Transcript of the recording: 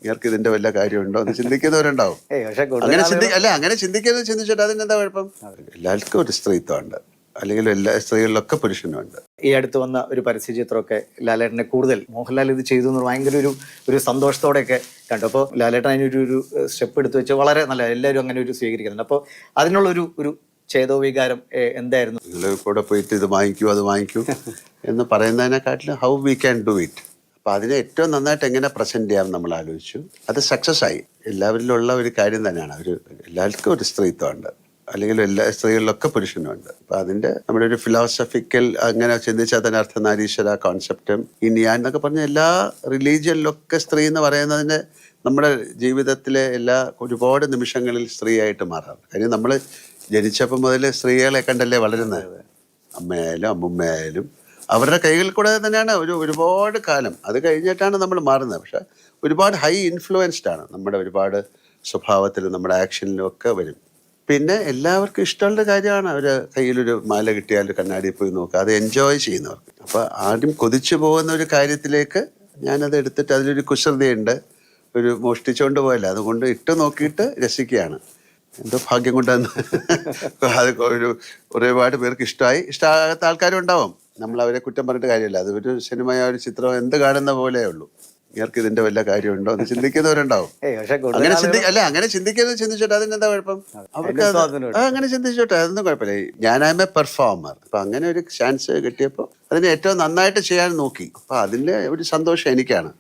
ഇവർക്ക് ഇതിന്റെ വല്ല കാര്യമുണ്ടോ എന്ന് ചിന്തിക്കുന്നവരുണ്ടാവും. അങ്ങനെ ചിന്തിക്കുന്നത് ചിന്തിച്ചിട്ട് അതിനെന്താ കുഴപ്പം? എല്ലാവർക്കും ഒരു സ്ത്രീത്വമുണ്ട്, അല്ലെങ്കിൽ എല്ലാ സ്ത്രീകളിലൊക്കെ പുരുഷനുമുണ്ട്. ഈ അടുത്ത് വന്ന ഒരു പരസ്യചിത്രമൊക്കെ ലാലേട്ടനെ കൂടുതൽ മോഹൻലാൽ ഇത് ചെയ്തു എന്ന് ഭയങ്കര ഒരു സന്തോഷത്തോടെയൊക്കെ കണ്ടു. അപ്പോൾ ലാലേട്ടൻ അതിനൊരു സ്റ്റെപ്പ് എടുത്തു വെച്ച് വളരെ നല്ല, എല്ലാവരും അങ്ങനെ ഒരു സ്വീകരിക്കുന്നുണ്ട്. അപ്പോൾ അതിനുള്ളൊരു ചേതോ വികാരം എന്തായിരുന്നു? നിങ്ങൾ കൂടെ പോയിട്ട് ഇത് വാങ്ങിക്കൂ അത് വാങ്ങിക്കൂ എന്ന് പറയുന്നതിനെക്കാട്ടിലും how we can do it. അപ്പം അതിനെ ഏറ്റവും നന്നായിട്ട് എങ്ങനെ പ്രസന്റ് ചെയ്യാം നമ്മൾ ആലോചിച്ചു. അത് സക്സസ് ആയി. എല്ലാവരിലുള്ള ഒരു കാര്യം തന്നെയാണ്. എല്ലാവർക്കും ഒരു സ്ത്രീത്വമുണ്ട്, അല്ലെങ്കിൽ എല്ലാ സ്ത്രീകളിലൊക്കെ പുരുഷനുമുണ്ട്. അപ്പം അതിൻ്റെ നമ്മുടെ ഒരു ഫിലോസഫിക്കൽ അങ്ങനെ ചിന്തിച്ചാൽ തന്നെ അർത്ഥനാരീശ്വര കോൺസെപ്റ്റും ഈ ഞാൻ എന്നൊക്കെ പറഞ്ഞ എല്ലാ റിലീജിയനിലൊക്കെ സ്ത്രീ എന്ന് പറയുന്നതിന് നമ്മുടെ ജീവിതത്തിലെ ഒരുപാട് നിമിഷങ്ങളിൽ സ്ത്രീയായിട്ട് മാറാം. കാര്യം നമ്മൾ ജനിച്ചപ്പോൾ മുതൽ സ്ത്രീകളെ കണ്ടല്ലേ വളരുന്നത്. അമ്മയായാലും അമ്മുമ്മയായാലും അവരുടെ കൈകളിൽ കൂടെ തന്നെയാണ് ഒരുപാട് കാലം. അത് കഴിഞ്ഞിട്ടാണ് നമ്മൾ മാറുന്നത്. പക്ഷെ ഒരുപാട് ഹൈ ഇൻഫ്ലുവൻസ്ഡ് ആണ്. നമ്മുടെ ഒരുപാട് സ്വഭാവത്തിലും നമ്മുടെ ആക്ഷനിലും ഒക്കെ വരും. പിന്നെ എല്ലാവർക്കും ഇഷ്ടമുള്ള കാര്യമാണ് അവർ കയ്യിലൊരു മാല കിട്ടിയാൽ കണ്ണാടിയിൽ പോയി നോക്കുക, അത് എൻജോയ് ചെയ്യുന്നവർക്ക്. അപ്പോൾ ആദ്യം കൊതിച്ചു പോകുന്ന ഒരു കാര്യത്തിലേക്ക് ഞാനത് എടുത്തിട്ട് അതിലൊരു കുസൃതിയുണ്ട്, ഒരു മോഷ്ടിച്ചുകൊണ്ട് പോയല്ല, അതുകൊണ്ട് ഇട്ട് നോക്കിയിട്ട് രസിക്കുകയാണ്. എന്തോ ഭാഗ്യം കൊണ്ടാന്ന് അത് ഒരുപാട് പേർക്ക് ഇഷ്ടമാകാത്ത ആൾക്കാരും ഉണ്ടാവും. നമ്മൾ അവരെ കുറ്റം പറഞ്ഞിട്ട് കാര്യമില്ല. അത് ഒരു സിനിമയോ ഒരു ചിത്രമോ എന്ത് കാണുന്ന പോലെയേ ഉള്ളൂ. ഇവർക്ക് ഇതിന്റെ വല്ല കാര്യമുണ്ടോ എന്ന് ചിന്തിക്കുന്നവരുണ്ടാവും. അങ്ങനെ ചിന്തിക്കുന്നത് ചിന്തിച്ചോട്ടെ, അതിനെന്താ കുഴപ്പം? അവർക്ക് അങ്ങനെ ചിന്തിച്ചോട്ടെ, അതൊന്നും കുഴപ്പമില്ല. ഞാൻ ആം എ പെർഫോമർ. അപ്പൊ അങ്ങനെ ഒരു ചാൻസ് കിട്ടിയപ്പോൾ അതിനെ ഏറ്റവും നന്നായിട്ട് ചെയ്യാൻ നോക്കി. അപ്പൊ അതിന്റെ ഒരു സന്തോഷം എനിക്കാണ്.